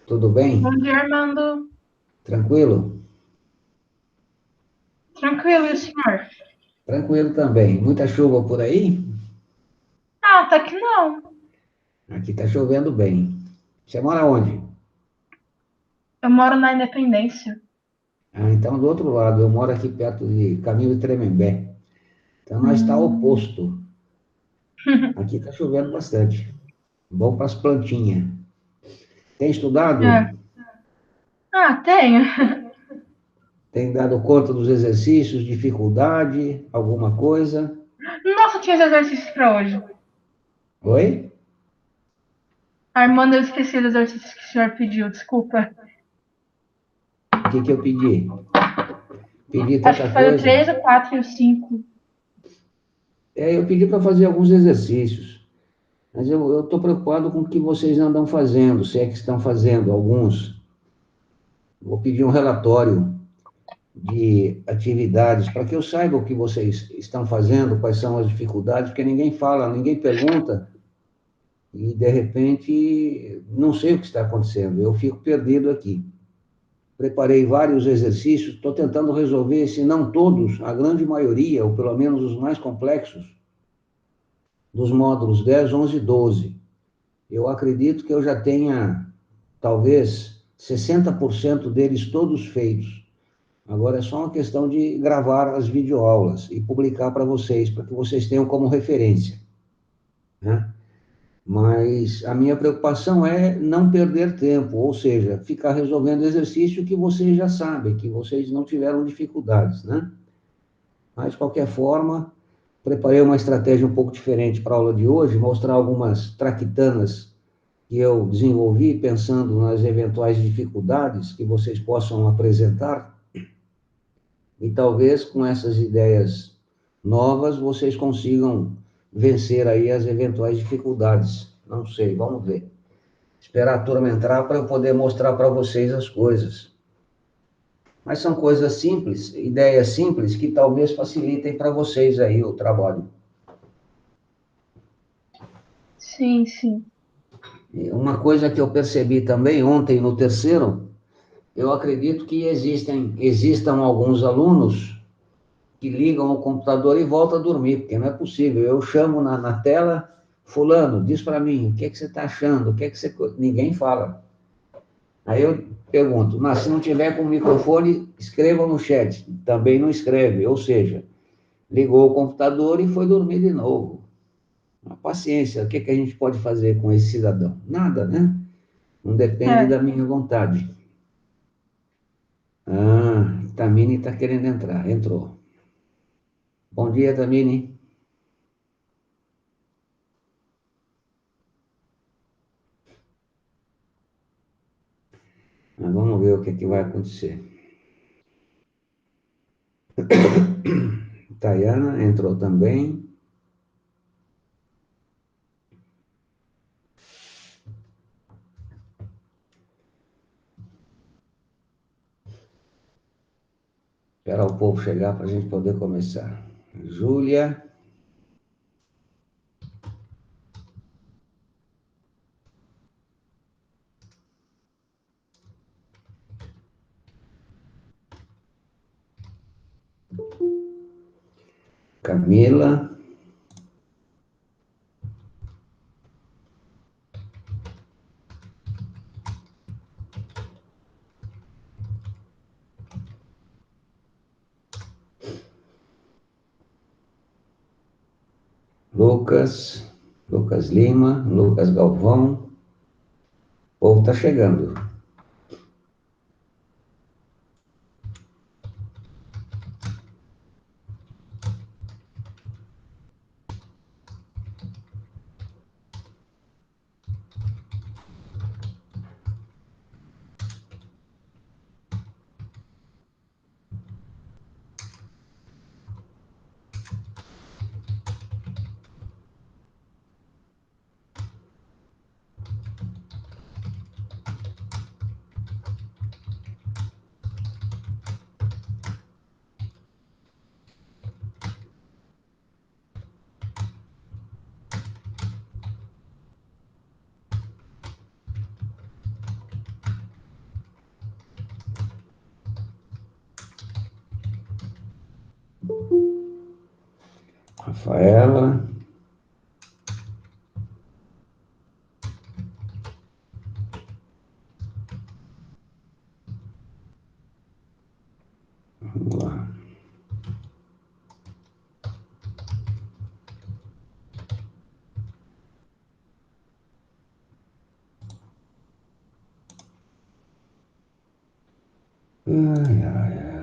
Tudo Bom bem? dia, Armando. Tranquilo? Tranquilo, e o senhor? Tranquilo também. Muita chuva por aí? Ah, tá que não. Aqui está chovendo bem. Você mora onde? Eu moro na Independência. Ah, então do outro lado. Eu moro aqui perto de Camilo Tremembé. Então nós está Hum. oposto. Aqui está chovendo bastante. Bom para as plantinhas. Tem estudado? É. Ah, tenho. Tem dado conta dos exercícios, dificuldade, alguma coisa? Nossa, tinha os exercícios pra hoje. Oi? Armando, eu esqueci dos exercícios que o senhor pediu, desculpa. O que que eu pedi? Pedi Acho que tanta foi o coisa. 3, o 4 e o 5. Eu pedi para fazer alguns exercícios. Mas eu estou preocupado com o que vocês andam fazendo, se é que estão fazendo alguns. Vou pedir um relatório de atividades para que eu saiba o que vocês estão fazendo, quais são as dificuldades, porque ninguém fala, ninguém pergunta, e de repente não sei o que está acontecendo, eu fico perdido aqui. Preparei vários exercícios, estou tentando resolver, se não todos, a grande maioria, ou pelo menos os mais complexos, dos módulos 10, 11 e 12. Eu acredito que eu já tenha talvez 60% deles todos feitos. Agora é só uma questão de gravar as videoaulas e publicar para que vocês tenham como referência, né? Mas a minha preocupação é não perder tempo, ou seja, ficar resolvendo exercício que vocês já sabem, que vocês não tiveram dificuldades, né? Mas, de qualquer forma, preparei uma estratégia um pouco diferente para a aula de hoje, mostrar algumas traquitanas que eu desenvolvi pensando nas eventuais dificuldades que vocês possam apresentar, e talvez com essas ideias novas vocês consigam vencer aí as eventuais dificuldades. Não sei, vamos ver. Esperar a turma entrar para eu poder mostrar para vocês as coisas. Mas são coisas simples, ideias simples que talvez facilitem para vocês aí o trabalho. Sim, sim. E uma coisa que eu percebi também ontem no terceiro, eu acredito que existam alguns alunos que ligam o computador e voltam a dormir, porque não é possível. Eu chamo na tela, fulano, diz para mim, o que é que você está achando? O que é que você... Ninguém fala. Aí eu pergunto, mas se não tiver com o microfone, escreva no chat. Também não escreve, ou seja, ligou o computador e foi dormir de novo. Uma paciência, o que é que a gente pode fazer com esse cidadão? Nada, né? Não depende É. da minha vontade. Ah, Tamini está querendo entrar. Entrou. Bom dia, Tamini. Mas vamos ver o que é que vai acontecer. Tayana entrou também. Esperar o povo chegar para a gente poder começar. Júlia. Camila. Lucas. Lucas Lima. Lucas Galvão. O povo está chegando. Rafaela. Vamos lá. Ai, ai, ai.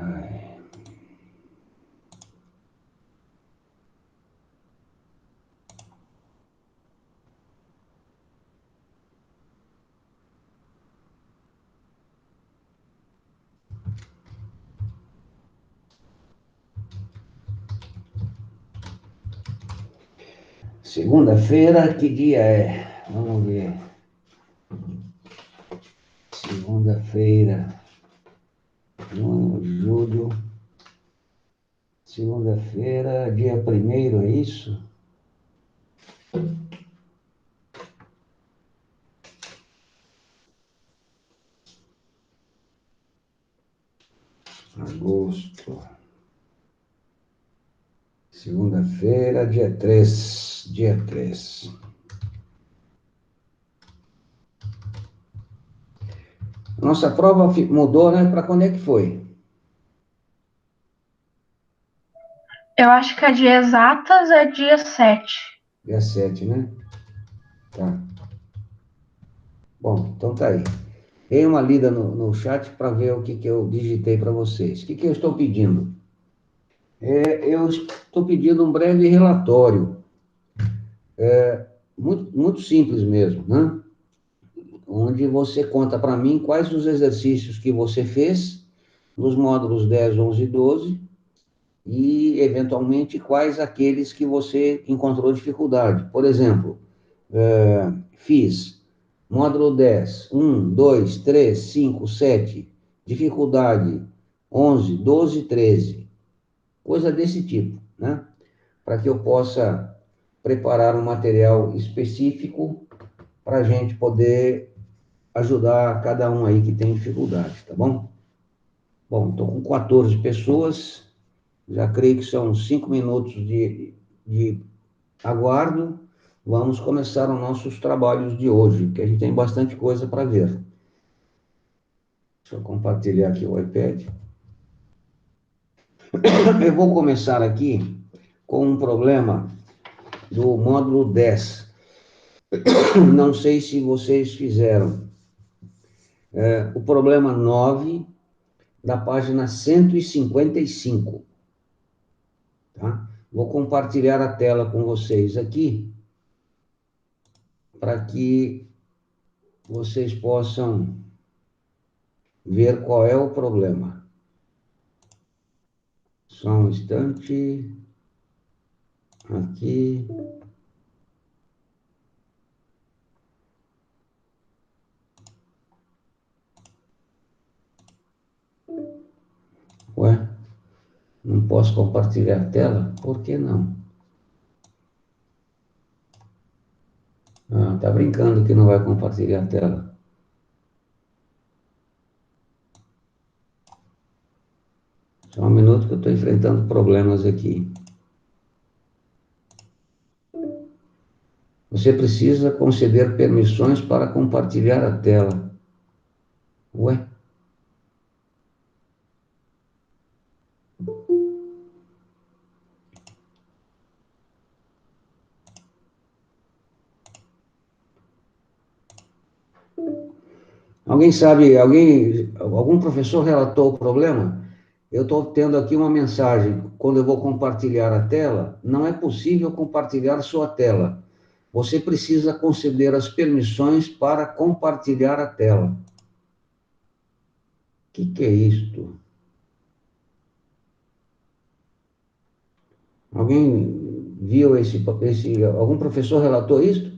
Segunda-feira, que dia é? Vamos ver. Segunda-feira, junho, julho. Segunda-feira, dia 1º, é isso? Agosto. Segunda-feira, dia 3. Dia 3. Nossa prova mudou, né? Para quando é que foi? Eu acho que a de exatas é dia 7. Dia 7, né? Tá. Bom, então tá aí. Dei uma lida no chat para ver o que eu digitei para vocês. O que eu estou pedindo? Eu estou pedindo um breve relatório, muito simples mesmo, né? Onde você conta para mim quais os exercícios que você fez nos módulos 10, 11 e 12 e, eventualmente, quais aqueles que você encontrou dificuldade. Por exemplo, fiz módulo 10, 1, 2, 3, 5, 7, dificuldade 11, 12, 13, coisa desse tipo, né? Para que eu possa preparar um material específico para a gente poder ajudar cada um aí que tem dificuldade, tá bom? Bom, estou com 14 pessoas, já creio que são 5 minutos de aguardo. Vamos começar os nossos trabalhos de hoje, que a gente tem bastante coisa para ver. Deixa eu compartilhar aqui o iPad. Eu vou começar aqui com um problema do módulo 10. Não sei se vocês fizeram. O problema 9, da página 155. Tá? Vou compartilhar a tela com vocês aqui, para que vocês possam ver qual é o problema. Só um instante. Aqui. Ué, não posso compartilhar a tela? Por que não? Ah, tá brincando que não vai compartilhar a tela. Só um minuto que eu estou enfrentando problemas aqui. Você precisa conceder permissões para compartilhar a tela. Ué? Alguém sabe, algum professor relatou o problema? Eu estou tendo aqui uma mensagem. Quando eu vou compartilhar a tela, não é possível compartilhar sua tela. Você precisa conceder as permissões para compartilhar a tela. O que é isto? Alguém viu algum professor relatou isto?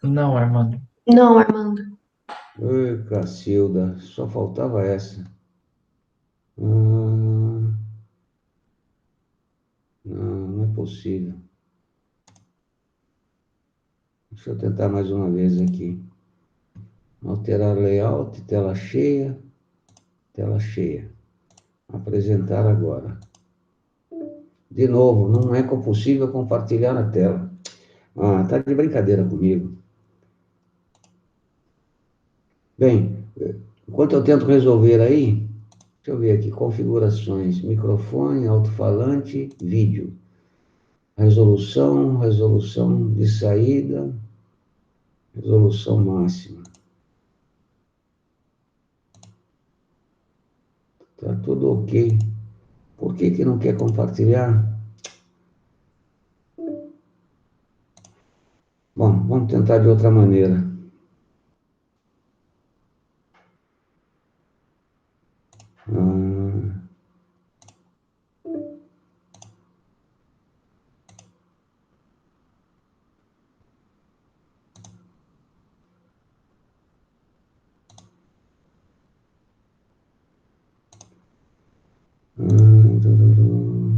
Não, Armando. Não, Armando. Oi, Cacilda, só faltava essa. Não, não é possível. Deixa eu tentar mais uma vez aqui. Alterar layout, tela cheia, tela cheia. Apresentar agora. De novo, não é possível compartilhar na tela. Ah, tá de brincadeira comigo. Bem, enquanto eu tento resolver aí, deixa eu ver aqui, configurações, microfone, alto-falante, vídeo. Resolução de saída, resolução máxima. Tá tudo ok. Por que que não quer compartilhar? Bom, vamos tentar de outra maneira. Ah, tururu.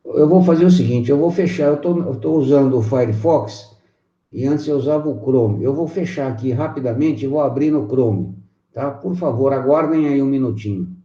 Eu vou fazer o seguinte, eu vou fechar, eu tô usando o Firefox e antes eu usava o Chrome. Eu vou fechar aqui rapidamente e vou abrir no Chrome, tá? Por favor, aguardem aí um minutinho.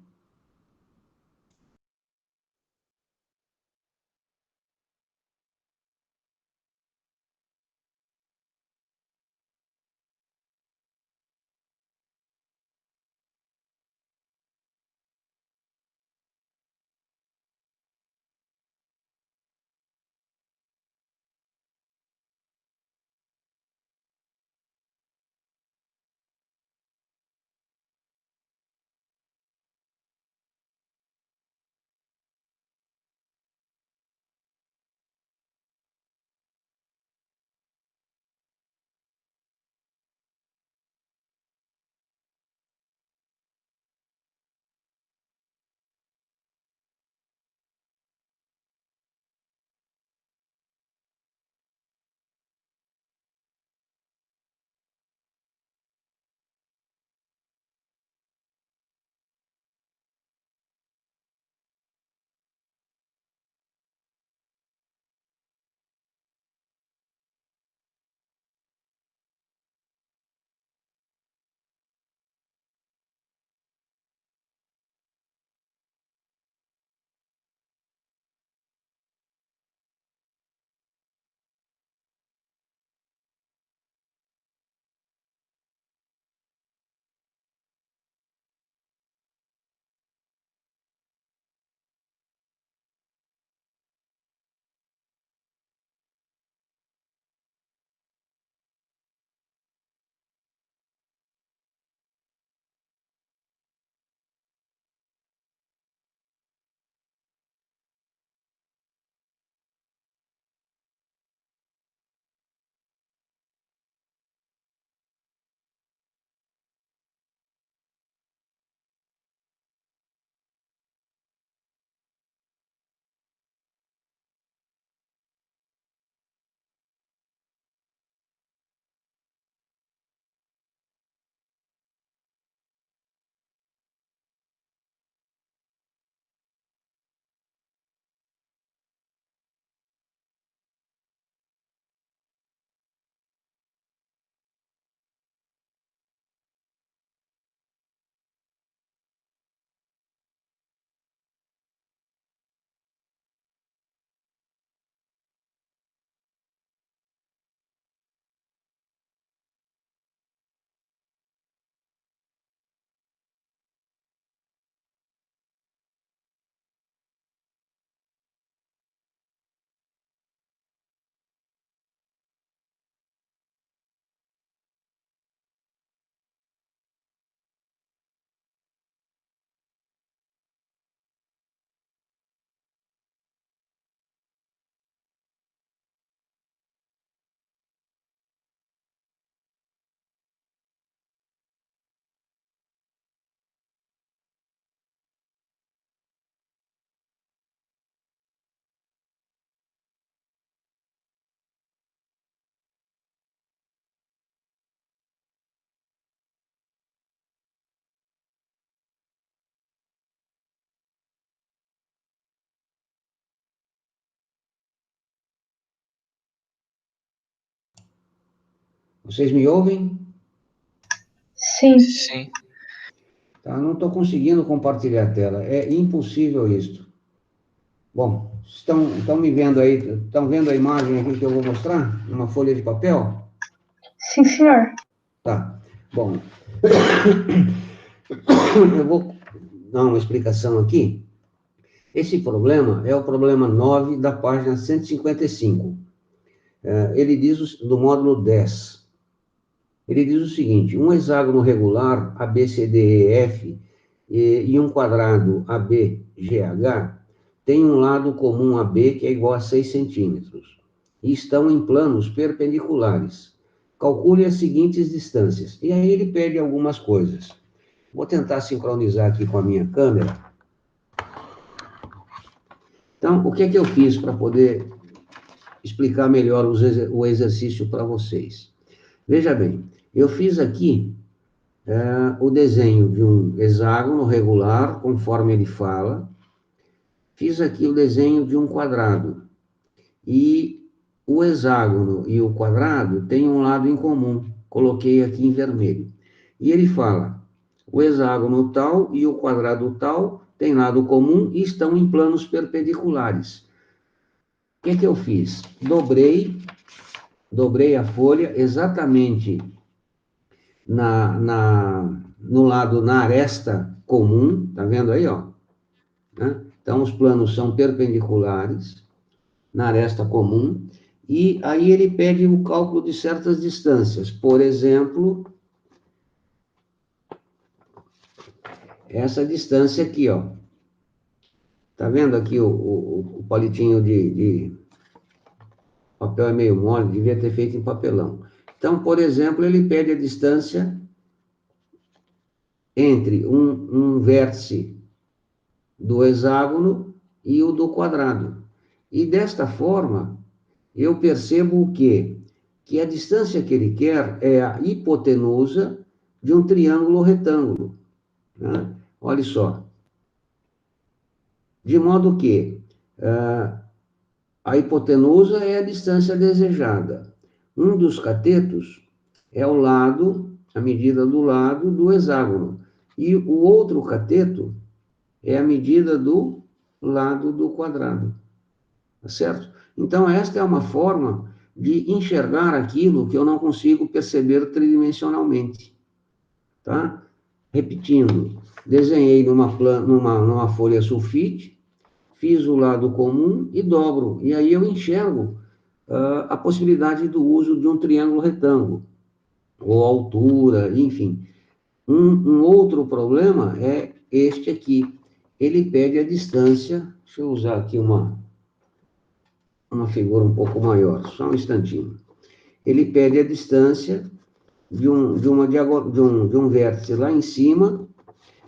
Vocês me ouvem? Sim. Sim. Tá, não estou conseguindo compartilhar a tela. É impossível isto. Bom, estão me vendo aí? Estão vendo a imagem aqui que eu vou mostrar? Uma folha de papel? Sim, senhor. Tá. Bom, eu vou dar uma explicação aqui. Esse problema é o problema 9 da página 155. Ele diz, do módulo 10. Ele diz o seguinte: um hexágono regular, ABCDEF, e um quadrado ABGH, tem um lado comum AB que é igual a 6 centímetros, e estão em planos perpendiculares. Calcule as seguintes distâncias. E aí ele pede algumas coisas. Vou tentar sincronizar aqui com a minha câmera. Então, o que é que eu fiz para poder explicar melhor o exercício para vocês? Veja bem, eu fiz aqui o desenho de um hexágono regular, conforme ele fala. Fiz aqui o desenho de um quadrado. E o hexágono e o quadrado têm um lado em comum. Coloquei aqui em vermelho. E ele fala, o hexágono tal e o quadrado tal têm lado comum e estão em planos perpendiculares. O que é que eu fiz? Dobrei a folha exatamente no lado, na aresta comum, tá vendo aí, ó? Né? Então, os planos são perpendiculares na aresta comum, e aí ele pede o cálculo de certas distâncias. Por exemplo, essa distância aqui, ó. Tá vendo aqui o palitinho de papel é meio mole, devia ter feito em papelão. Então, por exemplo, ele pede a distância entre um vértice do hexágono e o do quadrado. E desta forma, eu percebo o quê? Que a distância que ele quer é a hipotenusa de um triângulo retângulo. Né? Olha só. De modo que a hipotenusa é a distância desejada. Um dos catetos é o lado, a medida do lado do hexágono. E o outro cateto é a medida do lado do quadrado. Tá certo? Então, esta é uma forma de enxergar aquilo que eu não consigo perceber tridimensionalmente. Tá? Repetindo, desenhei numa folha sulfite, fiz o lado comum e dobro. E aí eu enxergo a possibilidade do uso de um triângulo retângulo, ou altura, enfim. Um outro problema é este aqui. Ele pede a distância, deixa eu usar aqui uma figura um pouco maior, só um instantinho. Ele pede a distância de um vértice lá em cima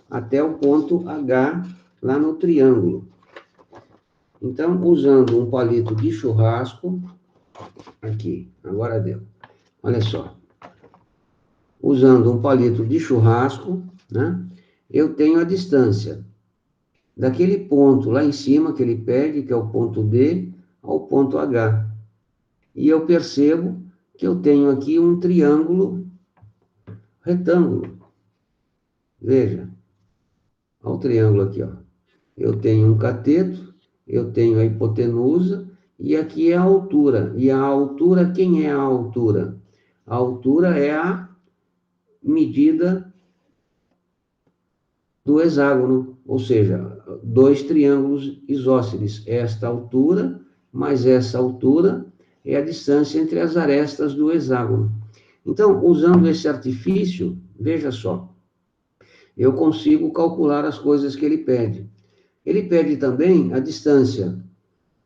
até o ponto H lá no triângulo. Então, usando um palito de churrasco, aqui, agora deu. Olha só. Usando um palito de churrasco, né, eu tenho a distância daquele ponto lá em cima que ele pede, que é o ponto D, ao ponto H. E eu percebo que eu tenho aqui um triângulo retângulo. Veja. Olha o triângulo aqui, ó. Eu tenho um cateto, eu tenho a hipotenusa, e aqui é a altura. E a altura, quem é a altura? A altura é a medida do hexágono, ou seja, dois triângulos isósceles. Esta altura mais essa altura é a distância entre as arestas do hexágono. Então, usando esse artifício, veja só, eu consigo calcular as coisas que ele pede. Ele pede também a distância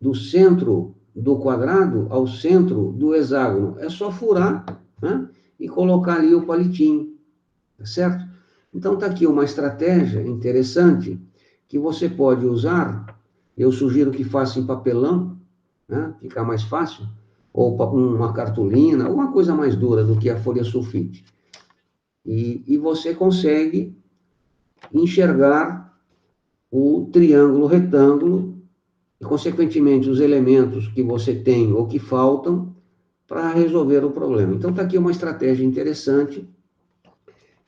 do centro do quadrado ao centro do hexágono. É só furar, né, e colocar ali o palitinho, tá certo? Então, está aqui uma estratégia interessante que você pode usar. Eu sugiro que faça em papelão, né, fica mais fácil, ou uma cartolina, alguma coisa mais dura do que a folha sulfite. E você consegue enxergar o triângulo retângulo e, consequentemente, os elementos que você tem ou que faltam para resolver o problema. Então, está aqui uma estratégia interessante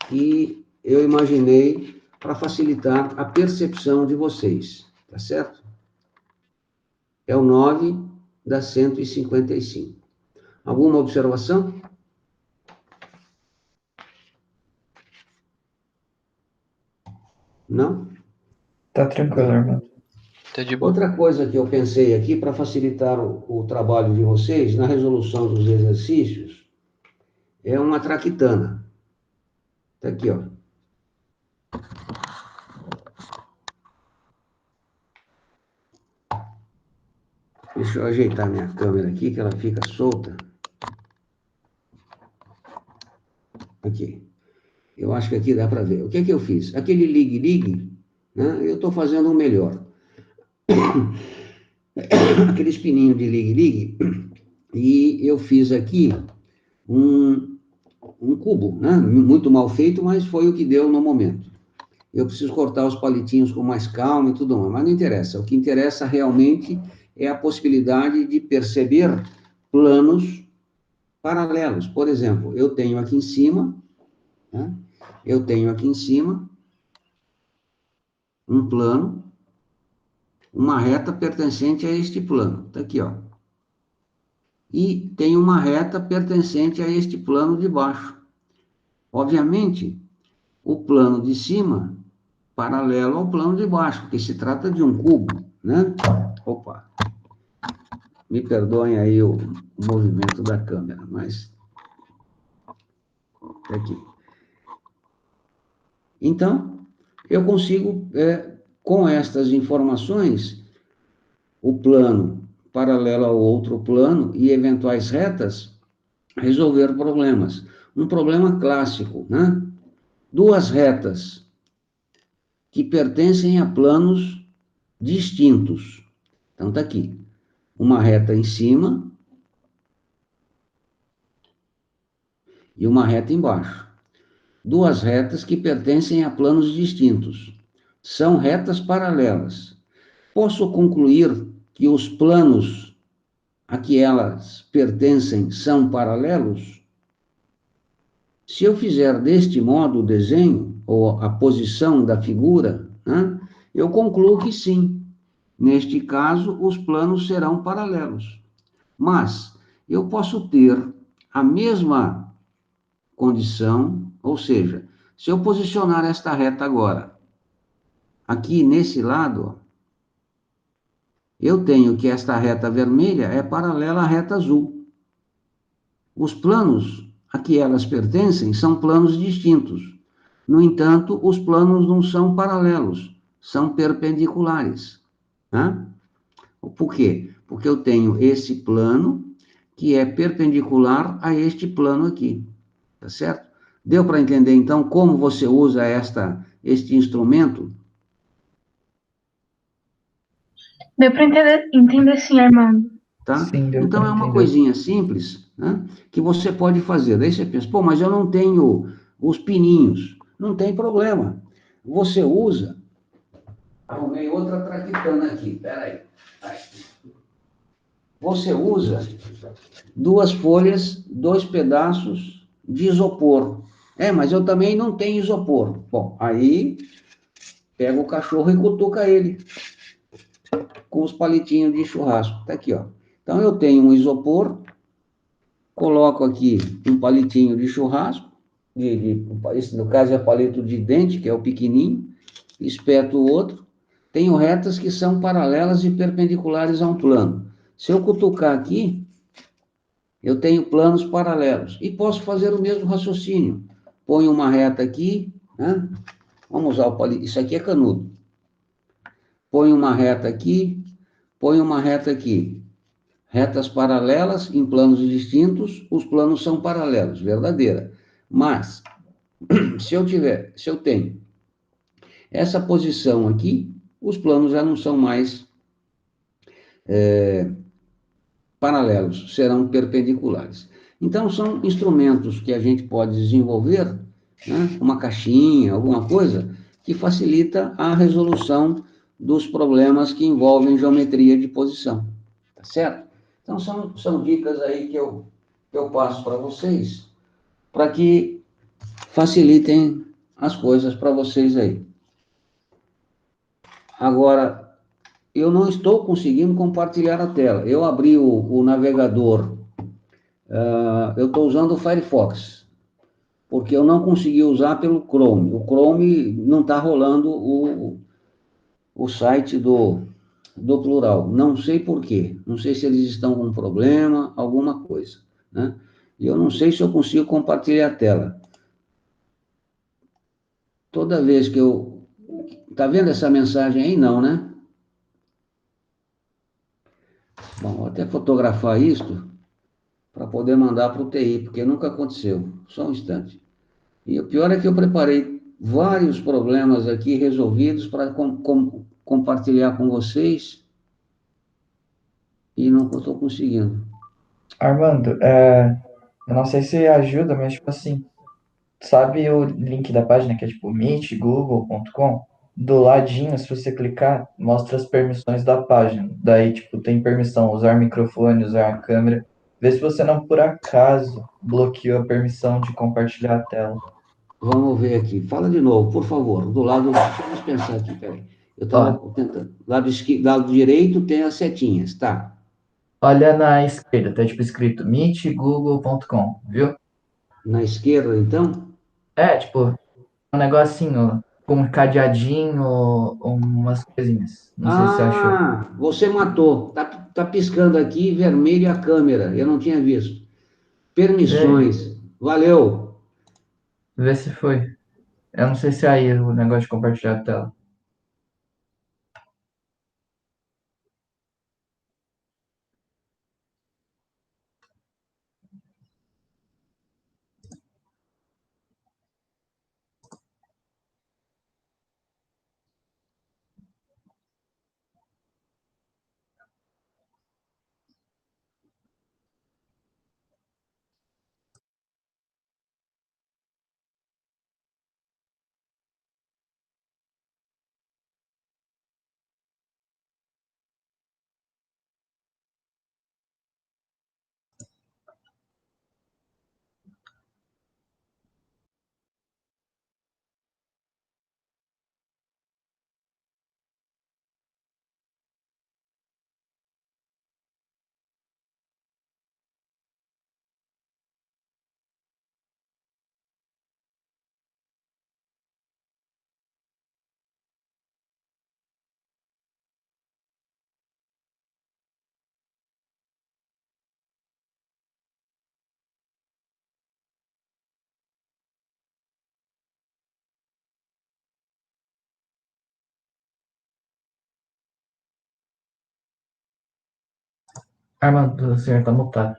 que eu imaginei para facilitar a percepção de vocês, tá certo? É o 9 da 155. Alguma observação? Não? Tá tranquilo, irmão. Tá de boa. Outra coisa que eu pensei aqui para facilitar o trabalho de vocês na resolução dos exercícios é uma traquitana. Está aqui, ó. Deixa eu ajeitar minha câmera aqui, que ela fica solta. Aqui. Eu acho que aqui dá para ver. O que é que eu fiz? Aquele ligue-ligue, né, eu estou fazendo um melhor. Aquele espininho de ligue-ligue, e eu fiz aqui um cubo, né? Muito mal feito, mas foi o que deu no momento. Eu preciso cortar os palitinhos com mais calma e tudo mais, mas não interessa. O que interessa realmente é a possibilidade de perceber planos paralelos. Por exemplo, eu tenho aqui em cima, né? Eu tenho aqui em cima um plano, uma reta pertencente a este plano. Está aqui, ó. E tem uma reta pertencente a este plano de baixo. Obviamente, o plano de cima paralelo ao plano de baixo, porque se trata de um cubo, né? Opa! Me perdoem aí o movimento da câmera, mas... Tá aqui. Então, eu consigo, com estas informações, o plano paralelo ao outro plano e eventuais retas, resolver problemas. Um problema clássico, né? Duas retas que pertencem a planos distintos. Então, está aqui. Uma reta em cima e uma reta embaixo. Duas retas que pertencem a planos distintos. São retas paralelas. Posso concluir que os planos a que elas pertencem são paralelos? Se eu fizer deste modo o desenho, ou a posição da figura, né, eu concluo que sim. Neste caso, os planos serão paralelos. Mas eu posso ter a mesma condição, ou seja, se eu posicionar esta reta agora, aqui nesse lado, eu tenho que esta reta vermelha é paralela à reta azul. Os planos a que elas pertencem são planos distintos. No entanto, os planos não são paralelos, são perpendiculares. Né? Por quê? Porque eu tenho esse plano que é perpendicular a este plano aqui. Tá certo? Deu para entender, então, como você usa este instrumento? Deu para entender sim, Armando. Tá? Sim, deu Então, para é uma entender. coisinha simples, né, que você pode fazer. Daí você pensa, pô, mas eu não tenho os pininhos. Não tem problema. Você usa... Arrumei outra traquitana aqui, peraí. Você usa duas folhas, dois pedaços de isopor. Mas eu também não tenho isopor. Bom, aí pega o cachorro e cutuca ele com os palitinhos de churrasco. Tá aqui, ó. Então, eu tenho um isopor, coloco aqui um palitinho de churrasco, esse, no caso, é palito de dente, que é o pequenininho, espeto o outro, tenho retas que são paralelas e perpendiculares a um plano. Se eu cutucar aqui, eu tenho planos paralelos. E posso fazer o mesmo raciocínio. Ponho uma reta aqui, né? Vamos usar o palito, isso aqui é canudo. Põe uma reta aqui, põe uma reta aqui. Retas paralelas em planos distintos, os planos são paralelos, verdadeira. Mas, se eu tenho essa posição aqui, os planos já não são mais paralelos, serão perpendiculares. Então, são instrumentos que a gente pode desenvolver, né, uma caixinha, alguma coisa, que facilita a resolução dos problemas que envolvem geometria de posição. Tá certo? Então, são dicas aí que eu eu passo para vocês, para que facilitem as coisas para vocês aí. Agora, eu não estou conseguindo compartilhar a tela. Eu abri o navegador, eu estou usando o Firefox, porque eu não consegui usar pelo Chrome. O Chrome não está rolando o site do Plural. Não sei por quê. Não sei se eles estão com um problema, alguma coisa, né? E eu não sei se eu consigo compartilhar a tela. Toda vez que eu... Tá vendo essa mensagem aí? Não, né? Bom, vou até fotografar isto para poder mandar para o TI, porque nunca aconteceu. Só um instante. E o pior é que eu preparei vários problemas aqui resolvidos para compartilhar com vocês e não estou conseguindo. Armando, eu não sei se ajuda, mas tipo assim, sabe o link da página que é tipo meetgoogle.com? Do ladinho, se você clicar, mostra as permissões da página. Daí, tipo, tem permissão usar microfone, usar a câmera. Vê se você não, por acaso, bloqueou a permissão de compartilhar a tela. Vamos ver aqui. Fala de novo, por favor. Do lado... Deixa eu pensar aqui, peraí. Eu estava Ó, tentando. Lado direito tem as setinhas, tá? olha na esquerda, tá tipo escrito meetgoogle.com, viu? Na esquerda, então? É, tipo, um negocinho com um cadeadinho, umas coisinhas. Não sei se você achou. Ah, você matou. Tá piscando aqui vermelho a câmera. Eu não tinha visto. Vê, Permissões. Valeu. vê se foi. Eu não sei se é aí o negócio de compartilhar a tela. Armando, o senhor tá mutado.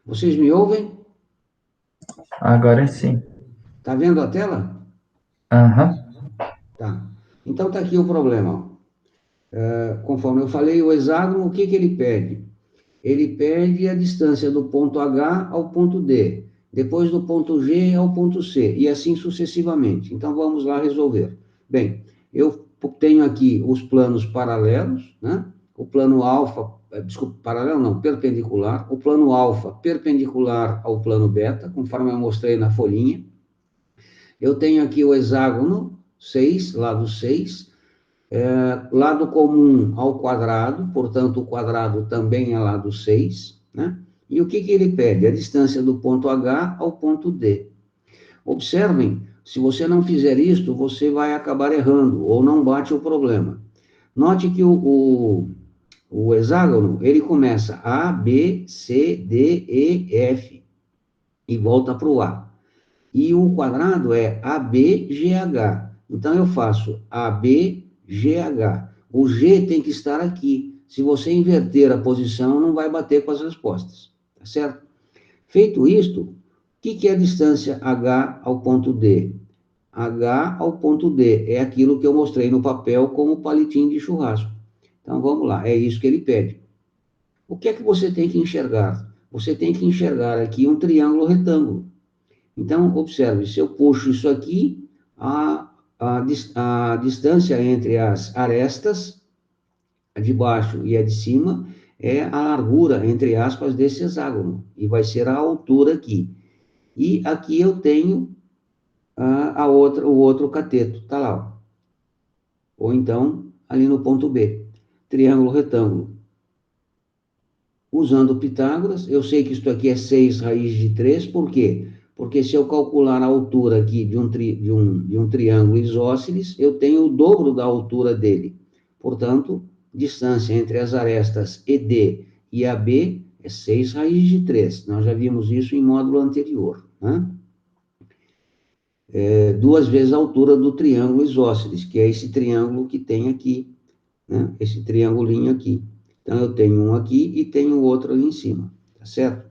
Vocês me ouvem? Agora sim. Tá vendo a tela? Aham. Tá. Então tá aqui o problema. Conforme eu falei, o hexágono, o que que ele pede? Ele pede a distância do ponto H ao ponto D, depois do ponto G ao ponto C, e assim sucessivamente. Então vamos lá resolver. Bem, eu tenho aqui os planos paralelos, né? O plano alfa, desculpa, paralelo não, perpendicular. O plano alfa perpendicular ao plano beta, conforme eu mostrei na folhinha. Eu tenho aqui o hexágono 6, lado 6, lado comum ao quadrado, portanto, o quadrado também é lado 6, né? E o que ele pede? A distância do ponto H ao ponto D. Observem, se você não fizer isto, você vai acabar errando, ou não bate o problema. Note que o hexágono, ele começa A, B, C, D, E, F, e volta para o A. E o quadrado é ABGH. Então, eu faço ABGH. O G tem que estar aqui. Se você inverter a posição, não vai bater com as respostas. Tá certo? Feito isto, o que é a distância H ao ponto D? H ao ponto D é aquilo que eu mostrei no papel como palitinho de churrasco. Então, vamos lá. É isso que ele pede. O que é que você tem que enxergar? Você tem que enxergar aqui um triângulo retângulo. Então, observe, se eu puxo isso aqui, a distância entre as arestas, a de baixo e a de cima, é a largura, entre aspas, desse hexágono, e vai ser a altura aqui. E aqui eu tenho o outro cateto, tá lá, ó. Ou então, ali no ponto B, triângulo retângulo. Usando Pitágoras, eu sei que isto aqui é 6 raiz de 3, por quê? Porque se eu calcular a altura aqui de um triângulo isósceles, eu tenho o dobro da altura dele. Portanto, distância entre as arestas ED e AB é 6 raiz de 3. Nós já vimos isso em módulo anterior, né? É 2 vezes a altura do triângulo isósceles, que é esse triângulo que tem aqui, né? Esse triangulinho aqui. Então, eu tenho um aqui e tenho outro ali em cima, tá certo?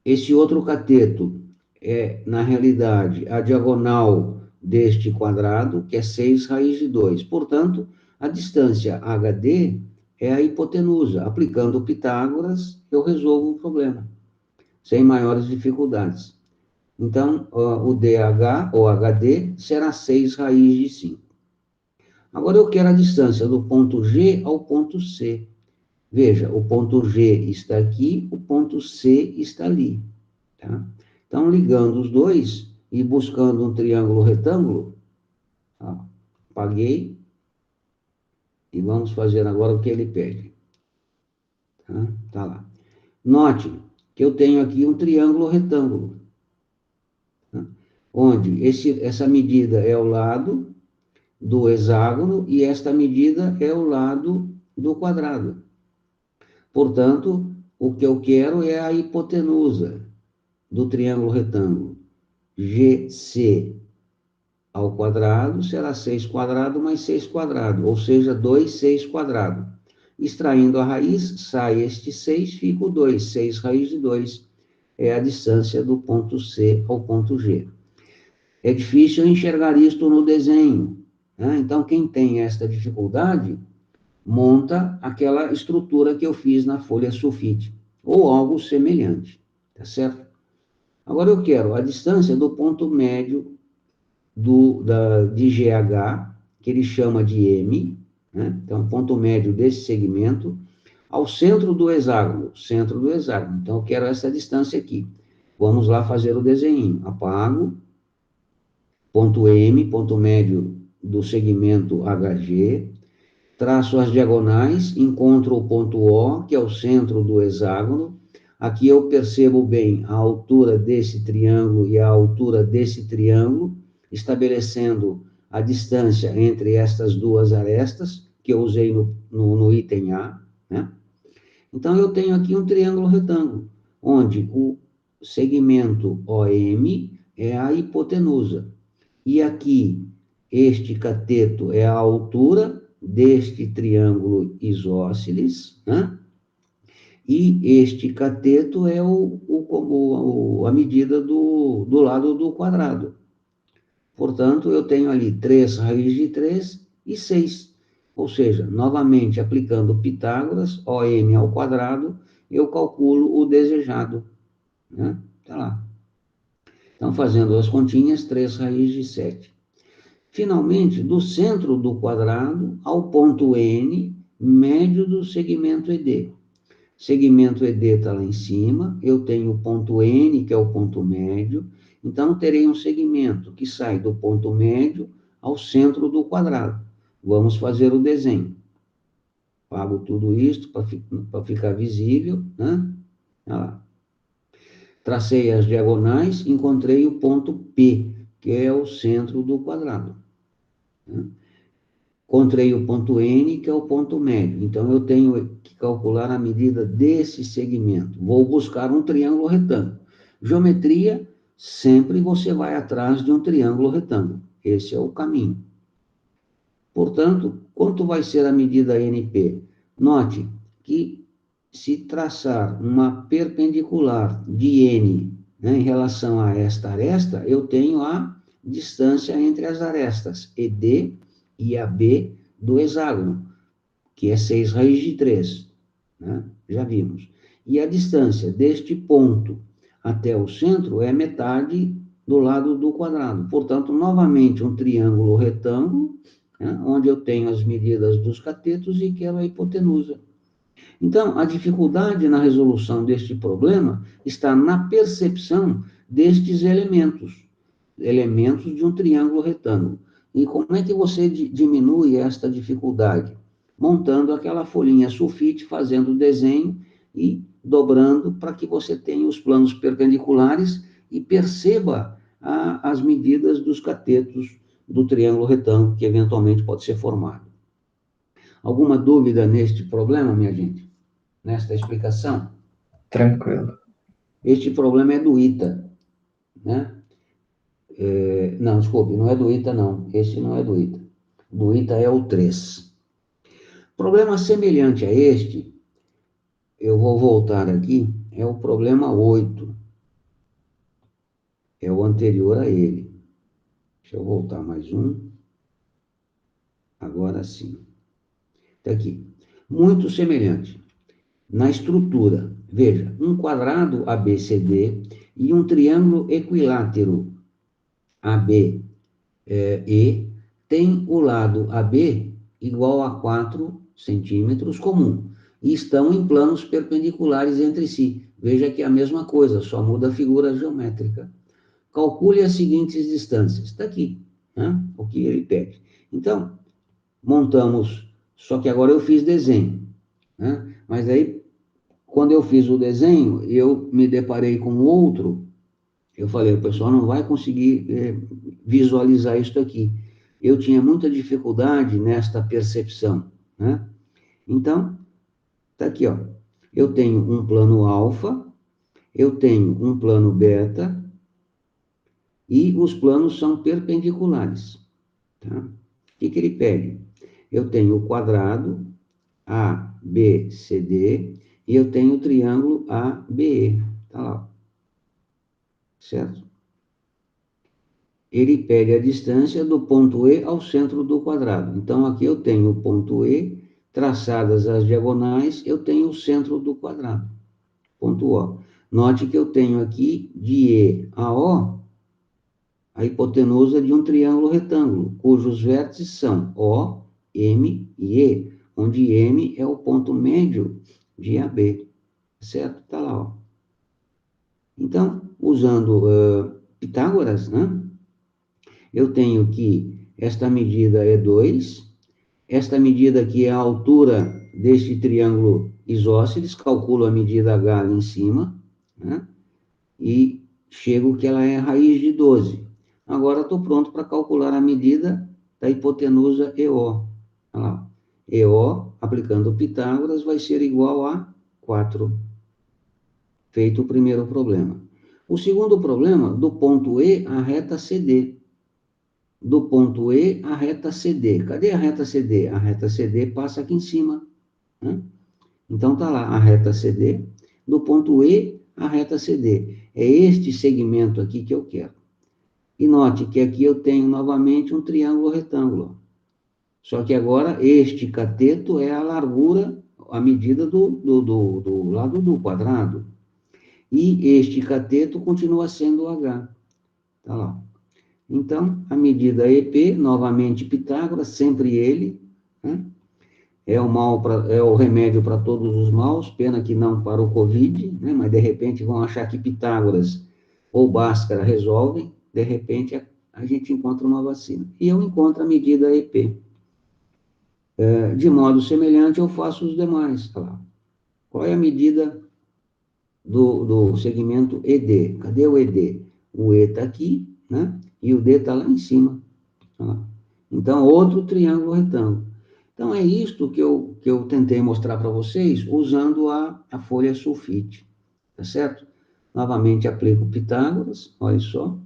Esse outro cateto é, na realidade, a diagonal deste quadrado, que é 6 raiz de 2. Portanto, a distância HD é a hipotenusa. Aplicando Pitágoras, eu resolvo o problema, sem maiores dificuldades. Então, o DH, ou HD, será 6 raiz de 5. Agora, eu quero a distância do ponto G ao ponto C. Veja, o ponto G está aqui, o ponto C está ali. Tá? Então, ligando os dois e buscando um triângulo retângulo, ó, apaguei, e vamos fazer agora o que ele pede. Tá lá. Note que eu tenho aqui um triângulo retângulo, tá? Onde essa medida é o lado do hexágono e esta medida é o lado do quadrado. Portanto, o que eu quero é a hipotenusa do triângulo retângulo. GC ao quadrado será 6 quadrado mais 6 quadrado, ou seja, 2, 6 quadrado. Extraindo a raiz, sai este 6, fica o 2. 6 raiz de 2 é a distância do ponto C ao ponto G. É difícil enxergar isto no desenho, né? Então, quem tem esta dificuldade, monta aquela estrutura que eu fiz na folha sulfite, ou algo semelhante, tá certo? Agora eu quero a distância do ponto médio de GH, que ele chama de M, né? Então, ponto médio desse segmento, ao centro do hexágono, Então, eu quero essa distância aqui. Vamos lá fazer o desenho. Apago, ponto M, ponto médio do segmento HG, traço as diagonais, encontro o ponto O, que é o centro do hexágono. Aqui eu percebo bem a altura desse triângulo e a altura desse triângulo, estabelecendo a distância entre estas duas arestas, que eu usei no item A, né? Então, eu tenho aqui um triângulo retângulo, onde o segmento OM é a hipotenusa. E aqui, este cateto é a altura deste triângulo isósceles, né? E este cateto é a medida do lado do quadrado. Portanto, eu tenho ali 3 raiz de 3 e 6. Ou seja, novamente, aplicando Pitágoras, OM ao quadrado, eu calculo o desejado, né? Tá lá. Então, fazendo as continhas, 3 raiz de 7. Finalmente, do centro do quadrado ao ponto N, médio do segmento ED. Segmento ED está lá em cima, eu tenho o ponto N, que é o ponto médio, então terei um segmento que sai do ponto médio ao centro do quadrado. Vamos fazer o desenho. Apago tudo isso para ficar visível, né? Olha lá. Tracei as diagonais, encontrei o ponto P, que é o centro do quadrado, né? Encontrei o ponto N, que é o ponto médio. Então, eu tenho que calcular a medida desse segmento. Vou buscar um triângulo retângulo. Geometria, sempre você vai atrás de um triângulo retângulo. Esse é o caminho. Portanto, quanto vai ser a medida NP? Note que se traçar uma perpendicular de N, né, em relação a esta aresta, eu tenho a distância entre as arestas, ED e AB do hexágono, que é 6 raiz de 3, né? Já vimos. E a distância deste ponto até o centro é metade do lado do quadrado. Portanto, novamente, um triângulo retângulo, né, onde eu tenho as medidas dos catetos e quero a hipotenusa. Então, a dificuldade na resolução deste problema está na percepção destes elementos, elementos de um triângulo retângulo. E como é que você diminui esta dificuldade? Montando aquela folhinha sulfite, fazendo o desenho e dobrando para que você tenha os planos perpendiculares e perceba as medidas dos catetos do triângulo retângulo que eventualmente pode ser formado. Alguma dúvida neste problema, minha gente? Nesta explicação? Tranquilo. Este problema é do ITA, né? Não, desculpe, não é do ITA, não. Este não é do ITA. Do ITA é o 3. Problema semelhante a este, eu vou voltar aqui, é o problema 8. É o anterior a ele. Deixa eu voltar mais um. Agora sim. Está aqui. Muito semelhante. Na estrutura, veja, um quadrado ABCD e um triângulo equilátero AB E tem o lado AB igual a 4 centímetros comum e estão em planos perpendiculares entre si. Veja que é a mesma coisa, só muda a figura geométrica. Calcule as seguintes distâncias. Está aqui, né? O que ele pede. Então, montamos, só que agora eu fiz desenho, né? Mas aí, quando eu fiz o desenho, eu me deparei com outro. Eu falei, o pessoal não vai conseguir visualizar isso aqui. Eu tinha muita dificuldade nesta percepção, né? Então, tá aqui, ó. Eu tenho um plano alfa, eu tenho um plano beta, e os planos são perpendiculares, tá? O que ele pede? Eu tenho o quadrado ABCD e eu tenho o triângulo ABE, tá lá, certo? Ele pede a distância do ponto E ao centro do quadrado. Então, aqui eu tenho o ponto E, traçadas as diagonais, eu tenho o centro do quadrado, ponto O. Note que eu tenho aqui de E a O, a hipotenusa de um triângulo retângulo, cujos vértices são O, M e E, onde M é o ponto médio de AB, certo? Está lá, ó. Então, usando Pitágoras, né? Eu tenho que esta medida é 2, esta medida aqui é a altura deste triângulo isósceles, calculo a medida H ali em cima, né? E chego que ela é raiz de 12. Agora estou pronto para calcular a medida da hipotenusa EO. Olha lá. EO, aplicando Pitágoras, vai ser igual a 4. Feito o primeiro problema. O segundo problema, do ponto E à reta CD. Do ponto E à reta CD. Cadê a reta CD? A reta CD passa aqui em cima, né? Então, está lá a reta CD, do ponto E à reta CD. É este segmento aqui que eu quero. E note que aqui eu tenho novamente um triângulo retângulo. Só que agora este cateto é a largura, a medida do lado do quadrado. E este cateto continua sendo H. Está lá. Então, a medida EP, novamente Pitágoras, sempre ele, né? É o remédio para todos os maus, pena que não para o Covid, né? Mas de repente vão achar que Pitágoras ou Bhaskara resolvem, de repente a gente encontra uma vacina. E eu encontro a medida EP. De modo semelhante, eu faço os demais. Olha lá. Qual é a medida do segmento ED? Cadê o ED? O E está aqui, né? E o D está lá em cima. Olha lá. Então, outro triângulo retângulo. Então, é isto que eu tentei mostrar para vocês usando a folha sulfite, tá certo? Novamente, aplico Pitágoras, olha só,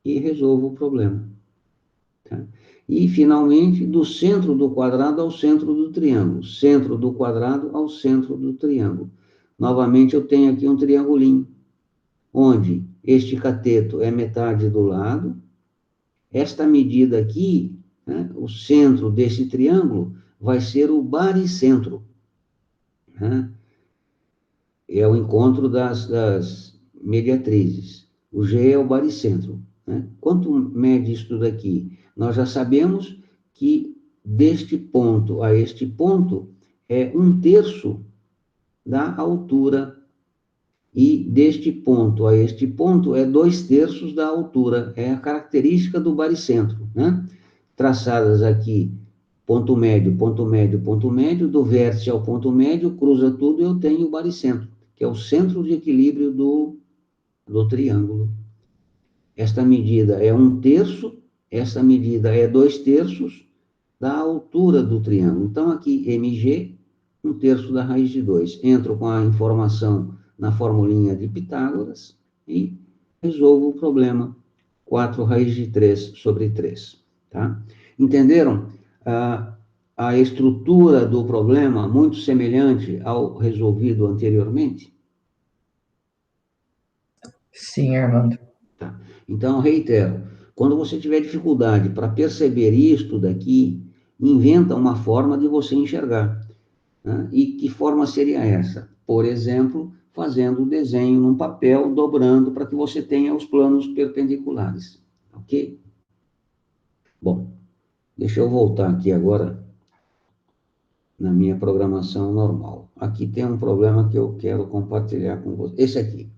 e resolvo o problema. Tá? E, finalmente, do centro do quadrado ao centro do triângulo. Centro do quadrado ao centro do triângulo. Novamente, eu tenho aqui um triangulinho, onde este cateto é metade do lado. Esta medida aqui, né, o centro desse triângulo, vai ser o baricentro. Né? É o encontro das mediatrizes. O G é o baricentro. Né? Quanto mede isso daqui? Nós já sabemos que deste ponto a este ponto é 1/3 da altura, e deste ponto a este ponto é 2/3 da altura. É a característica do baricentro, né? Traçadas aqui, ponto médio, ponto médio, ponto médio, do vértice ao ponto médio, cruza tudo e eu tenho o baricentro, que é o centro de equilíbrio do triângulo. Esta medida é 1/3, esta medida é 2/3 da altura do triângulo. Então, aqui, MG, 1/3 da raiz de 2. Entro com a informação na formulinha de Pitágoras e resolvo o problema. 4 raiz de 3 sobre 3. Tá? Entenderam? A estrutura do problema muito semelhante ao resolvido anteriormente? Sim, Armando. Tá. Então, reitero, quando você tiver dificuldade para perceber isto daqui, inventa uma forma de você enxergar. Né? E que forma seria essa? Por exemplo, fazendo o desenho num papel, dobrando, para que você tenha os planos perpendiculares. Ok? Bom, deixa eu voltar aqui agora na minha programação normal. Aqui tem um problema que eu quero compartilhar com você. Esse aqui.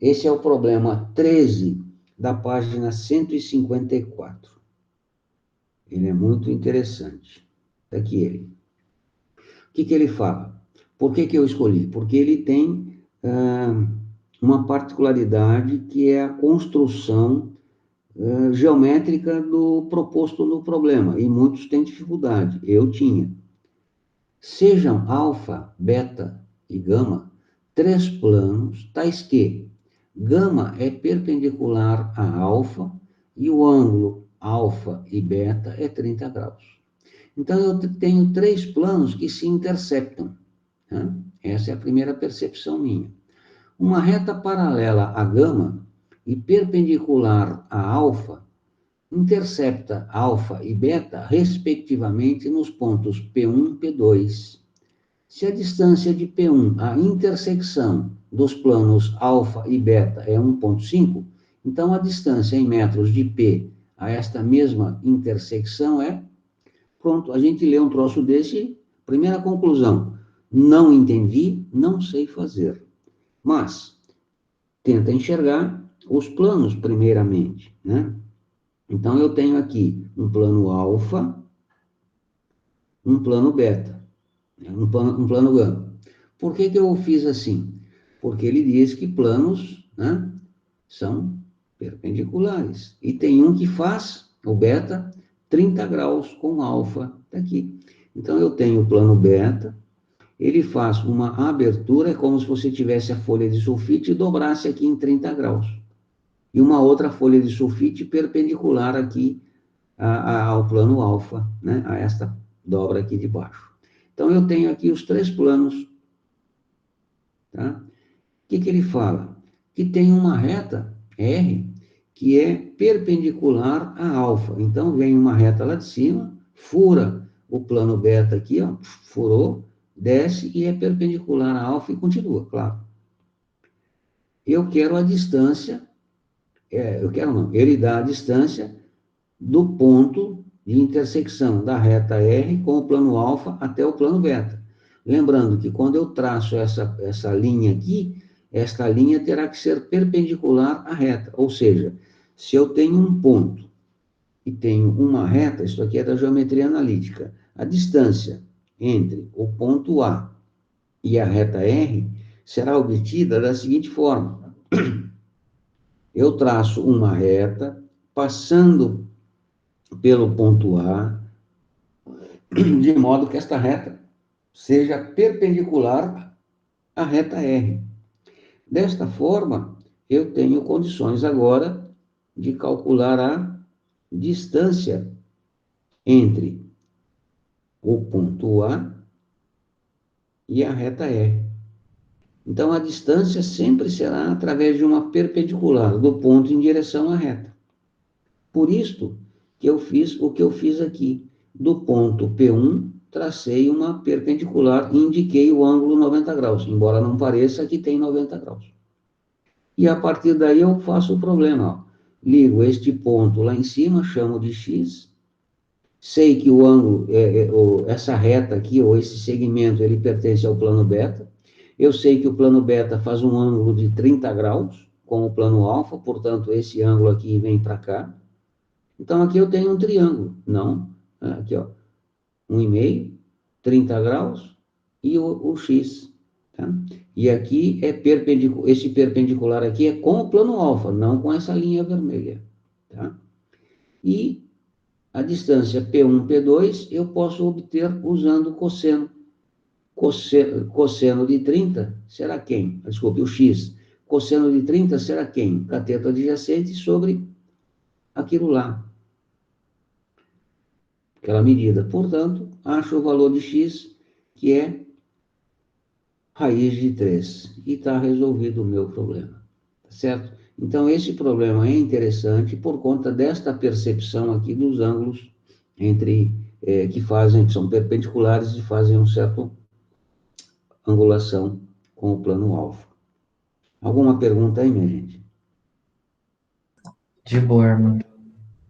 Esse é o problema 13 da página 154. Ele é muito interessante. Está aqui ele. O que ele fala? Por que eu escolhi? Porque ele tem uma particularidade que é a construção geométrica do proposto no problema, e muitos têm dificuldade. Eu tinha. Sejam alfa, beta e gama 3 planos, tais que gama é perpendicular a alfa e o ângulo alfa e beta é 30 graus. Então, eu tenho 3 planos que se interceptam. Né? Essa é a primeira percepção minha. Uma reta paralela à gama e perpendicular a alfa intercepta alfa e beta, respectivamente, nos pontos P1 e P2. Se a distância de P1, a intersecção dos planos alfa e beta, é 1,5, então a distância em metros de P a esta mesma intersecção é... Pronto, a gente lê um troço desse, primeira conclusão, não entendi, não sei fazer. Mas, tenta enxergar os planos primeiramente, né? Então, eu tenho aqui um plano alfa, um plano beta, um plano gama. Por que eu fiz assim? Porque ele diz que planos, né, são perpendiculares. E tem um que faz, o beta, 30 graus com alfa, está aqui. Então, eu tenho o plano beta, ele faz uma abertura, é como se você tivesse a folha de sulfite e dobrasse aqui em 30 graus. E uma outra folha de sulfite perpendicular aqui ao plano alfa, né, a esta dobra aqui de baixo. Então, eu tenho aqui os 3 planos. Tá? O que ele fala? Que tem uma reta, R, que é perpendicular a alfa. Então, vem uma reta lá de cima, fura o plano beta aqui, ó, furou, desce e é perpendicular a alfa e continua, claro. Eu quero a distância, eu quero não, ele dá a distância do ponto de intersecção da reta R com o plano alfa até o plano beta. Lembrando que quando eu traço essa linha aqui, esta linha terá que ser perpendicular à reta. Ou seja, se eu tenho um ponto e tenho uma reta, isso aqui é da geometria analítica, A distância entre o ponto A e a reta R será obtida da seguinte forma. Eu traço uma reta passando pelo ponto A, de modo que esta reta seja perpendicular à reta R. Desta forma, eu tenho condições agora de calcular a distância entre o ponto A e a reta R. Então, a distância sempre será através de uma perpendicular, do ponto em direção à reta. Por isto que eu fiz o que eu fiz aqui. Do ponto P1, tracei uma perpendicular e indiquei o ângulo 90 graus, embora não pareça que tem 90 graus. E a partir daí eu faço o problema. Ó. Ligo este ponto lá em cima, chamo de X, sei que o ângulo, essa reta aqui, ou esse segmento, ele pertence ao plano beta. Eu sei que o plano beta faz um ângulo de 30 graus com o plano alfa, portanto, esse ângulo aqui vem para cá. Então, aqui eu tenho um triângulo, não, aqui, ó, 1,5, 30 graus e o X, tá? E aqui é perpendicular, esse perpendicular aqui é com o plano alfa, não com essa linha vermelha, tá? E a distância P1, P2, eu posso obter usando cosseno. Cosseno de 30 será quem? Desculpe, o X. Cosseno de 30 será quem? Cateto adjacente sobre aquilo lá. Aquela medida. Portanto, acho o valor de X, que é raiz de 3. E está resolvido o meu problema. Certo? Então, esse problema é interessante por conta desta percepção aqui dos ângulos entre que são perpendiculares e fazem um certo angulação com o plano alfa. Alguma pergunta aí, minha gente? De boa, Armando.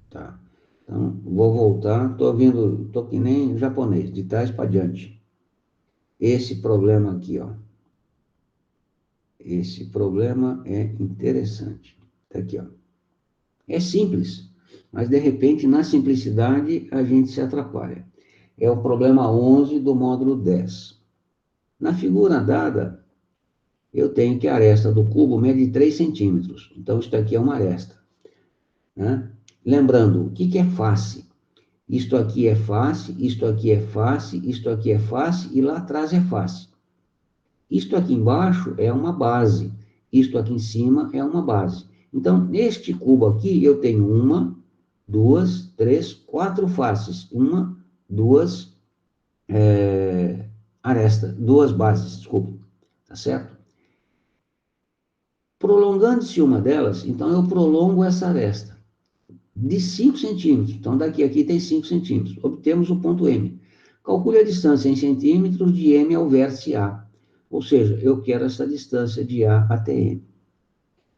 Tá. Então, vou voltar. Estou que nem japonês, de trás para diante. Esse problema aqui, ó. Esse problema é interessante. Tá aqui, ó. É simples, mas de repente, na simplicidade, a gente se atrapalha. É o problema 11 do módulo 10. Na figura dada, eu tenho que a aresta do cubo mede 3 centímetros. Então, isso aqui é uma aresta. Né? Lembrando, o que é face? Isto aqui é face, isto aqui é face, isto aqui é face e lá atrás é face. Isto aqui embaixo é uma base, isto aqui em cima é uma base. Então, neste cubo aqui, eu tenho 1, 2, 3, 4 faces. 1, 2 arestas, 2 bases, desculpe. Tá certo? Prolongando-se uma delas, então eu prolongo essa aresta de 5 centímetros. Então, daqui a aqui tem 5 centímetros. Obtemos o ponto M. Calcule a distância em centímetros de M ao vértice A. Ou seja, eu quero essa distância de A até M.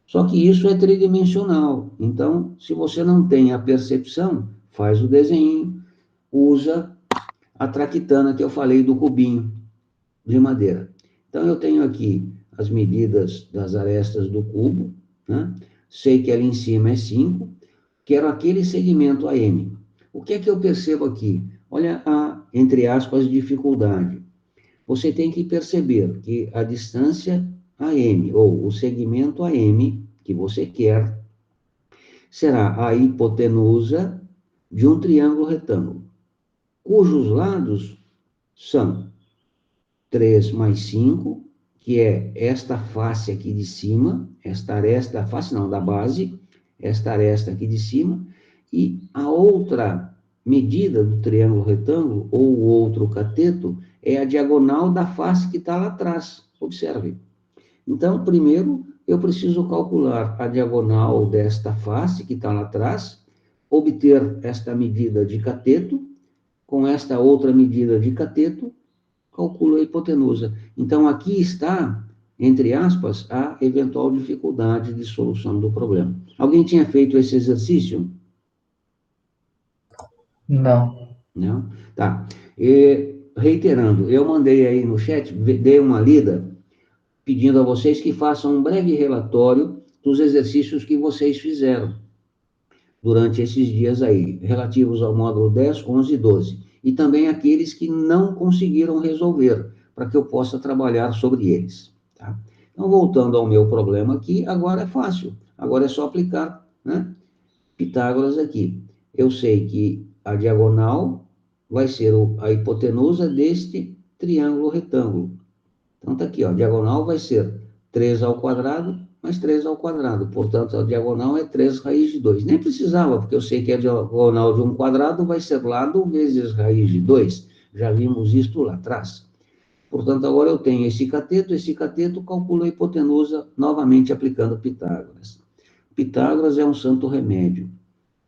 Só que isso é tridimensional. Então, se você não tem a percepção, faz o desenho, usa a traquitana que eu falei do cubinho de madeira. Então, eu tenho aqui as medidas das arestas do cubo, né? Sei que ali em cima é 5, quero aquele segmento AM. O que é que eu percebo aqui? Olha a, entre aspas, dificuldade. Você tem que perceber que a distância AM, ou o segmento AM que você quer, será a hipotenusa de um triângulo retângulo, cujos lados são 3 mais 5, que é esta face aqui de cima, esta aresta, face não, da base, esta aresta aqui de cima, e a outra medida do triângulo retângulo, ou o outro cateto, é a diagonal da face que está lá atrás. Observe. Então, primeiro, eu preciso calcular a diagonal desta face que está lá atrás, obter esta medida de cateto, com esta outra medida de cateto, calculo a hipotenusa. Então, aqui está, entre aspas, a eventual dificuldade de solução do problema. Alguém tinha feito esse exercício? Não. Não? Tá. E, reiterando, eu mandei aí no chat, dei uma lida, pedindo a vocês que façam um breve relatório dos exercícios que vocês fizeram durante esses dias aí, relativos ao módulo 10, 11 e 12. e também aqueles que não conseguiram resolver, para que eu possa trabalhar sobre eles. Tá? Então, voltando ao meu problema aqui, agora é fácil. Agora é só aplicar, né, Pitágoras aqui. Eu sei que a diagonal vai ser a hipotenusa deste triângulo retângulo. Então, está aqui, ó, a diagonal vai ser 3 ao quadrado mais 3 ao quadrado. Portanto, a diagonal é 3 raiz de 2. Nem precisava, porque eu sei que a diagonal de um quadrado vai ser lado vezes raiz de 2. Já vimos isto lá atrás. Portanto, agora eu tenho esse cateto, calculo a hipotenusa, novamente aplicando Pitágoras. Pitágoras é um santo remédio.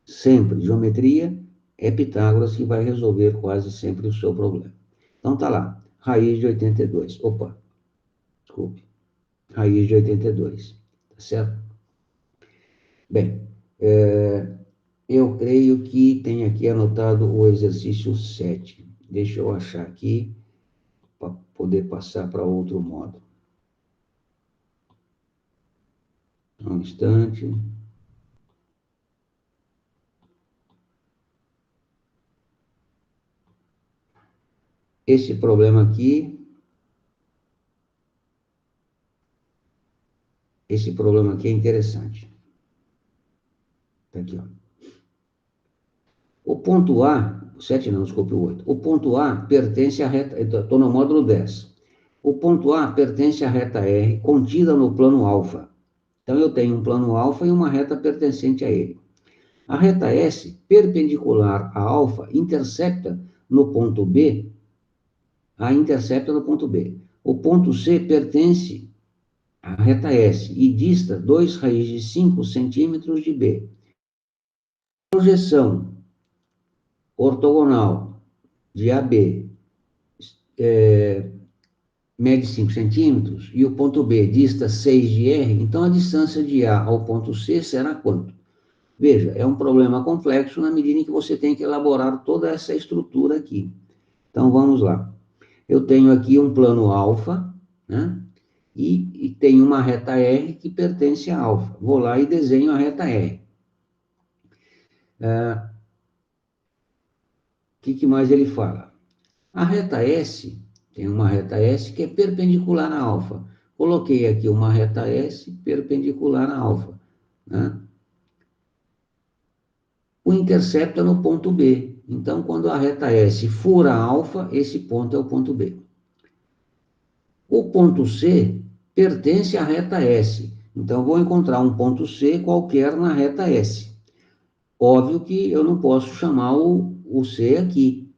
Sempre, geometria, é Pitágoras que vai resolver quase sempre o seu problema. Então, tá lá, raiz de 82. Opa, desculpe. Raiz de 82, tá certo? Bem, eu creio que tem aqui anotado o exercício 7. Deixa eu achar aqui, para poder passar para outro modo. Um instante. Esse problema aqui é interessante. Tá aqui, ó. O ponto A, 7 não, desculpe, o 8. O ponto A pertence à reta, estou no módulo 10. O ponto A pertence à reta R contida no plano alfa. Então, eu tenho um plano alfa e uma reta pertencente a ele. A reta S, perpendicular a alfa, intercepta no ponto B. O ponto C pertence à reta S e dista 2 raiz de 5 centímetros de B. A projeção ortogonal de AB mede 5 centímetros e o ponto B dista 6 de R, então a distância de A ao ponto C será quanto? Veja, é um problema complexo na medida em que você tem que elaborar toda essa estrutura aqui. Então, vamos lá. Eu tenho aqui um plano alfa, né? E tenho uma reta R que pertence a alfa. Vou lá e desenho a reta R. O que mais ele fala? A reta S, tem uma reta S que é perpendicular a alfa. Coloquei aqui uma reta S perpendicular a alfa, né? O intercepta no ponto B. Então, quando a reta S fura alfa, esse ponto é o ponto B. O ponto C pertence à reta S. Então, vou encontrar um ponto C qualquer na reta S. Óbvio que eu não posso chamar o C aqui.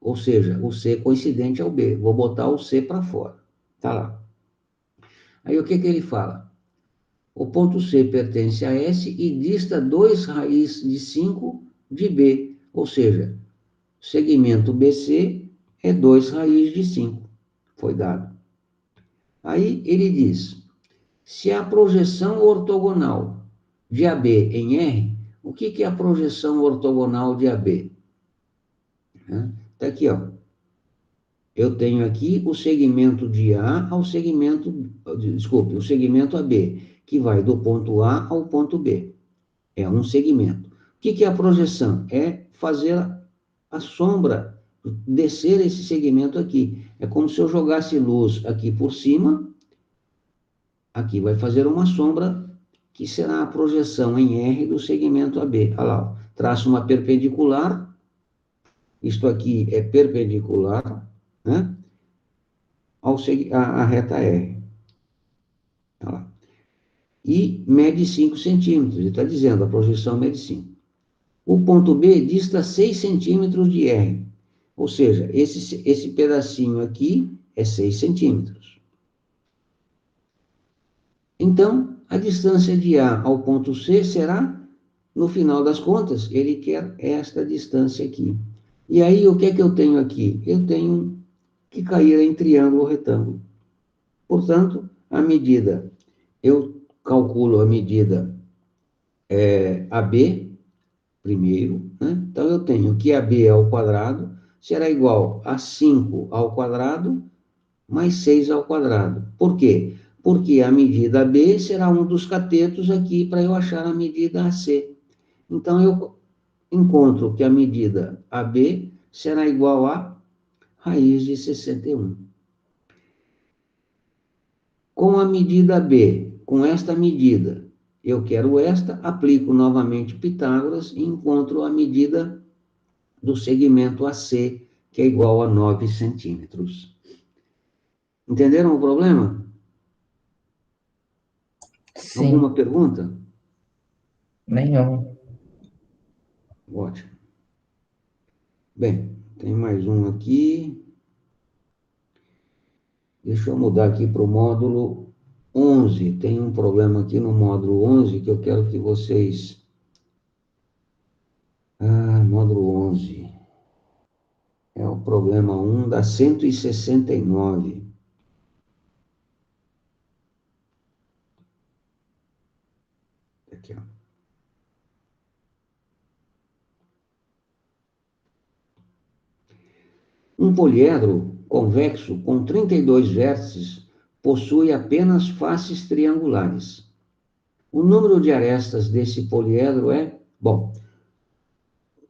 Ou seja, o C coincidente ao B. Vou botar o C para fora. Tá lá. Aí, o que ele fala? O ponto C pertence a S e dista 2 raiz de 5 de B. Ou seja, segmento BC é 2 raiz de 5. Foi dado. Aí ele diz, se a projeção ortogonal de AB em R, o que é a projeção ortogonal de AB? Está aqui, ó. Eu tenho aqui o segmento de A ao segmento, desculpe, o segmento AB, que vai do ponto A ao ponto B. É um segmento. O que é a projeção? É fazer a sombra, descer esse segmento aqui. É como se eu jogasse luz aqui por cima, aqui vai fazer uma sombra, que será a projeção em R do segmento AB. Olha lá, traço uma perpendicular, isto aqui é perpendicular, né, à reta R. Olha lá. E mede 5 centímetros, ele está dizendo, a projeção mede 5. O ponto B dista 6 centímetros de R, ou seja, esse pedacinho aqui é 6 centímetros. Então, a distância de A ao ponto C será, no final das contas, ele quer esta distância aqui. E aí, o que é que eu tenho aqui? Eu tenho que cair em triângulo retângulo. Portanto, a medida, eu calculo a medida AB, primeiro, né? Então, eu tenho que AB ao quadrado será igual a 5 ao quadrado mais 6 ao quadrado. Por quê? Porque a medida B será um dos catetos aqui para eu achar a medida AC. Então, eu encontro que a medida AB será igual a raiz de 61. Com a medida B, com esta medida, eu quero esta, aplico novamente Pitágoras e encontro a medida do segmento AC, que é igual a 9 centímetros. Entenderam o problema? Sim, Alguma pergunta? nenhum. Ótimo. Bem, tem mais um aqui. Deixa eu mudar aqui para o módulo 11. Tem um problema aqui no módulo 11 que eu quero que vocês... módulo 11. É o problema 1 da 169. Aqui, ó. Um poliedro convexo com 32 vértices possui apenas faces triangulares. O número de arestas desse poliedro é... Bom,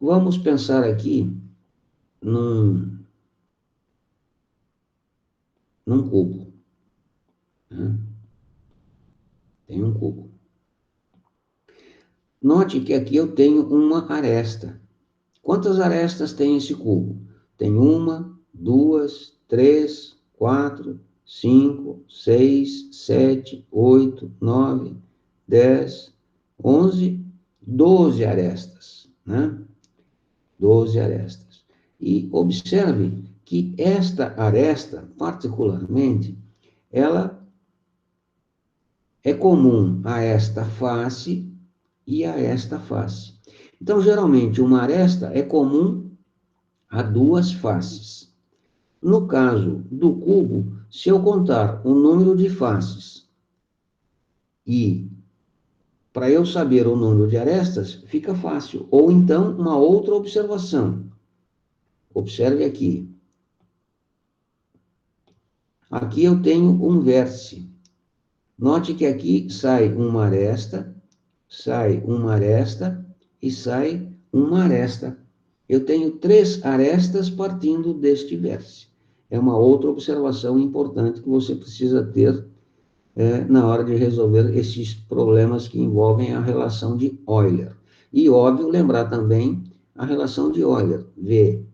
vamos pensar aqui num cubo, né? Tem um cubo. Note que aqui eu tenho uma aresta. Quantas arestas tem esse cubo? Tem 1, 2, 3, 4, 5, 6, 7, 8, 9, 10, 11, 12 arestas, né? 12 arestas. E observe que esta aresta, particularmente, ela é comum a esta face e a esta face. Então, geralmente, uma aresta é comum a duas faces. No caso do cubo, se eu contar o número de faces e para eu saber o número de arestas, fica fácil. Ou então, uma outra observação. Observe aqui. Aqui eu tenho um vértice. Note que aqui sai uma aresta e sai uma aresta. Eu tenho 3 arestas partindo deste vértice. É uma outra observação importante que você precisa ter na hora de resolver esses problemas que envolvem a relação de Euler. E, óbvio, lembrar também a relação de Euler. V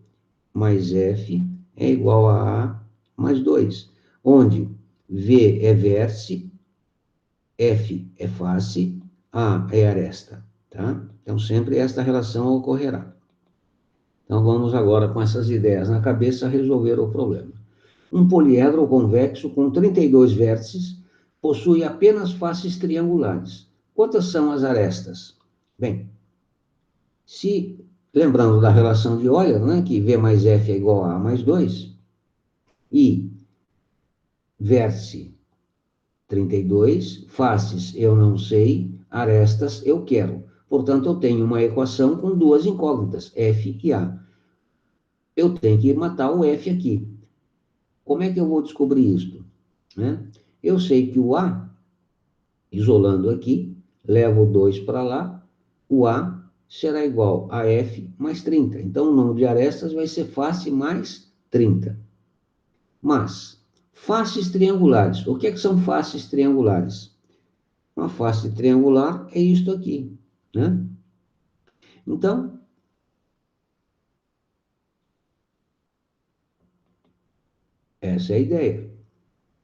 mais F é igual a A mais 2, onde V é vértice, F é face, A é aresta, tá? Então, sempre esta relação ocorrerá. Então, vamos agora, com essas ideias na cabeça, resolver o problema. Um poliedro convexo com 32 vértices possui apenas faces triangulares. Quantas são as arestas? Bem, se, lembrando da relação de Euler, né, que V mais F é igual a A mais 2, e vértice 32, faces eu não sei, arestas eu quero. Portanto, eu tenho uma equação com duas incógnitas, F e A. Eu tenho que matar o F aqui. Como é que eu vou descobrir isto? Né? Eu sei que o A, isolando aqui, levo 2 para lá, o A será igual a F mais 30. Então, o número de arestas vai ser face mais 30. Mas, faces triangulares. O que são faces triangulares? Uma face triangular é isto aqui, né? Então, essa é a ideia.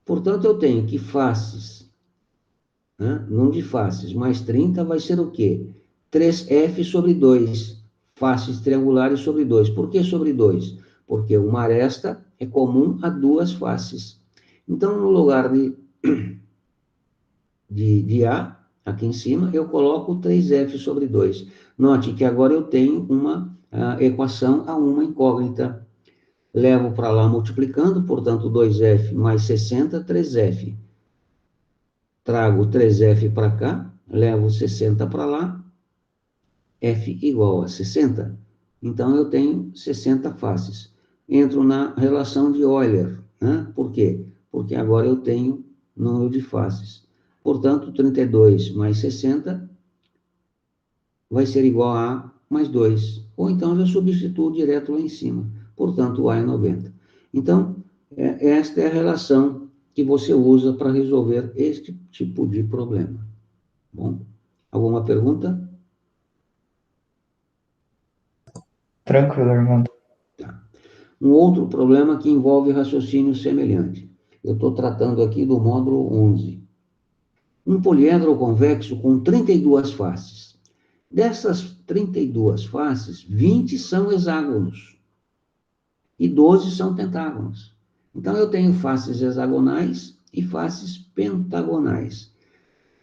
Portanto, eu tenho que faces, né? Número de faces mais 30 vai ser o quê? 3F sobre 2. Faces triangulares sobre 2. Por que sobre 2? Porque uma aresta é comum a duas faces. Então, no lugar de A, aqui em cima, eu coloco 3F sobre 2. Note que agora eu tenho uma equação a uma incógnita. Levo para lá multiplicando, portanto, 2F mais 60, 3F. Trago 3F para cá, levo 60 para lá, F igual a 60. Então, eu tenho 60 faces. Entro na relação de Euler, né? Por quê? Porque agora eu tenho número de faces. Portanto, 32 mais 60 vai ser igual a mais 2. Ou então já substituo direto lá em cima. Portanto, o A é 90. Então, esta é a relação que você usa para resolver este tipo de problema. Bom, alguma pergunta? Tranquilo, Armando. Tá. Um outro problema que envolve raciocínio semelhante. Eu estou tratando aqui do módulo 11. Um poliedro convexo com 32 faces. Dessas 32 faces, 20 são hexágonos e 12 são pentágonos. Então, eu tenho faces hexagonais e faces pentagonais.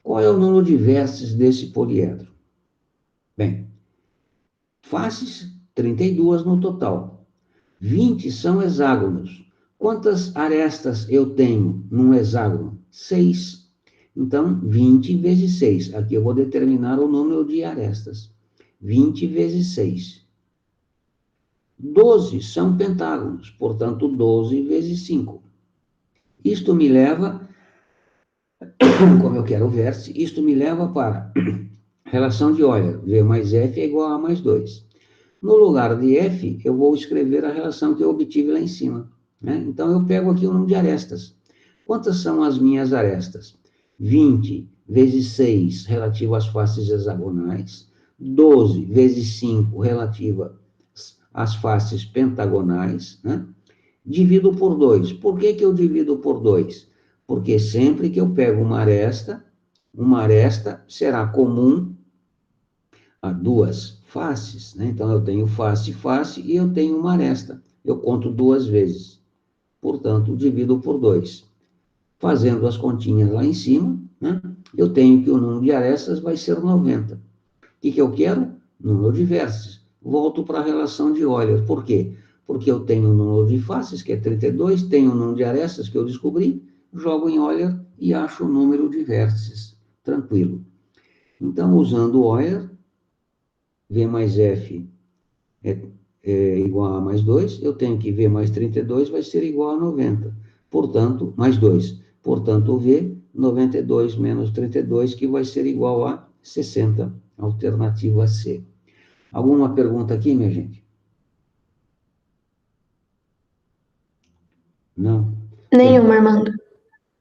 Qual é o número de vértices desse poliedro? Bem, faces, 32 no total. 20 são hexágonos. Quantas arestas eu tenho num hexágono? 6. Então, 20 vezes 6. Aqui eu vou determinar o número de arestas. 20 vezes 6. 12 são pentágonos, portanto, 12 vezes 5. Isto me leva, como eu quero o vértice, isto me leva para relação de Euler. V mais F é igual a mais 2. No lugar de F, eu vou escrever a relação que eu obtive lá em cima. Né? Então, eu pego aqui o número de arestas. Quantas são as minhas arestas? 20 vezes 6, relativo às faces hexagonais. 12 vezes 5, relativa às faces pentagonais. Né? Divido por 2. Por que eu divido por 2? Porque sempre que eu pego uma aresta será comum a duas faces, né? Então, eu tenho face, face e eu tenho uma aresta. Eu conto 2 vezes. Portanto, divido por 2. Fazendo as continhas lá em cima, né? Eu tenho que o número de arestas vai ser 90. O que eu quero? Número de vértices. Volto para a relação de Euler. Por quê? Porque eu tenho o número de faces, que é 32, tenho o número de arestas, que eu descobri, jogo em Euler e acho o número de vértices. Tranquilo. Então, usando Euler, V mais F é igual a mais 2, eu tenho que V mais 32 vai ser igual a 90. Portanto, mais 2. Portanto, V, 92 menos 32, que vai ser igual a 60. Alternativa C. Alguma pergunta aqui, minha gente? Não? Nenhuma, Armando.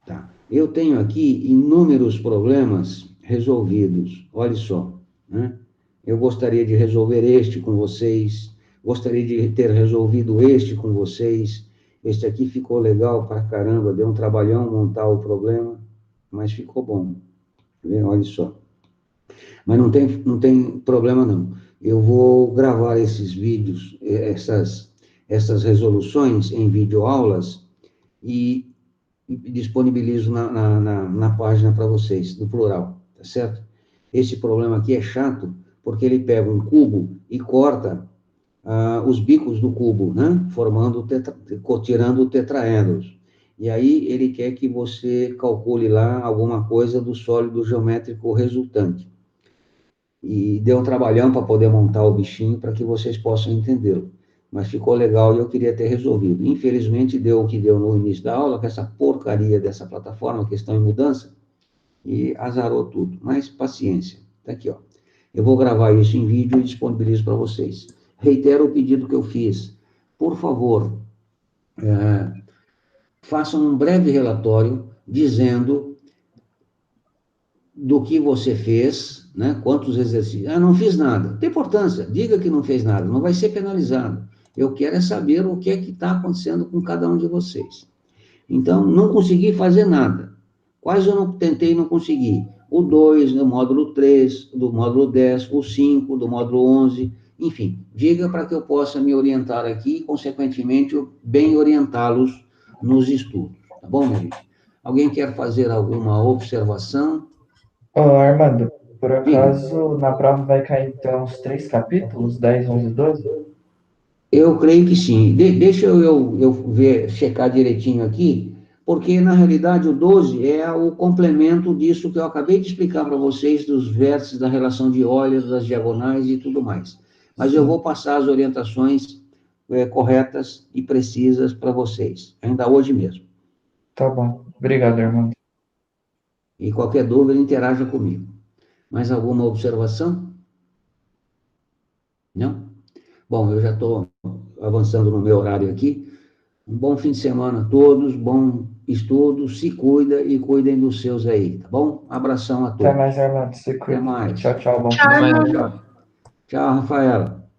Tá. Eu tenho aqui inúmeros problemas resolvidos. Olha só, né? Eu gostaria de resolver este com vocês, gostaria de ter resolvido este com vocês. Este aqui ficou legal pra caramba, deu um trabalhão montar o problema, mas ficou bom. Tá vendo? Olha só. Mas não tem problema, não. Eu vou gravar esses vídeos, essas resoluções em videoaulas e disponibilizo na página para vocês, no plural, tá certo? Esse problema aqui é chato, porque ele pega um cubo e corta os bicos do cubo, né? Formando, tirando tetraedros. E aí ele quer que você calcule lá alguma coisa do sólido geométrico resultante. E deu um trabalhão para poder montar o bichinho para que vocês possam entendê-lo. Mas ficou legal e eu queria ter resolvido. Infelizmente, deu o que deu no início da aula, com essa porcaria dessa plataforma, que estão em mudança, e azarou tudo. Mas paciência. Tá aqui, ó. Eu vou gravar isso em vídeo e disponibilizo para vocês. Reitero o pedido que eu fiz. Por favor, façam um breve relatório dizendo do que você fez, né? Quantos exercícios. Ah, não fiz nada. Não tem importância. Diga que não fez nada. Não vai ser penalizado. Eu quero é saber o que é que está acontecendo com cada um de vocês. Então, não consegui fazer nada. Quais eu não tentei e não consegui? O 2, do módulo 3, do módulo 10, o 5, do módulo 11, enfim, diga para que eu possa me orientar aqui e, consequentemente, eu bem orientá-los nos estudos. Tá bom, minha gente? Alguém quer fazer alguma observação? Ô, Armando, por Diga. acaso na prova vai cair então os 3 capítulos, 10, 11 e 12? Eu creio que sim. Deixa eu ver, checar direitinho aqui, porque na realidade o 12 é o complemento disso que eu acabei de explicar para vocês, dos vértices da relação de Euler, das diagonais e tudo mais. Mas eu Sim, vou passar as orientações corretas e precisas para vocês, ainda hoje mesmo. tá bom. Obrigado, Armando. E qualquer dúvida, interaja comigo. Mais alguma observação? Não? Bom, eu já estou avançando no meu horário aqui. Um bom fim de semana a todos, bom estudo, se cuida e cuidem dos seus aí, tá bom? Abração a Até todos. mais, Armando. Se Até cuida. mais. Tchau, tchau. Bom fim Tchau, de Tchau, semana. irmão. tchau. Tchau, Rafaela.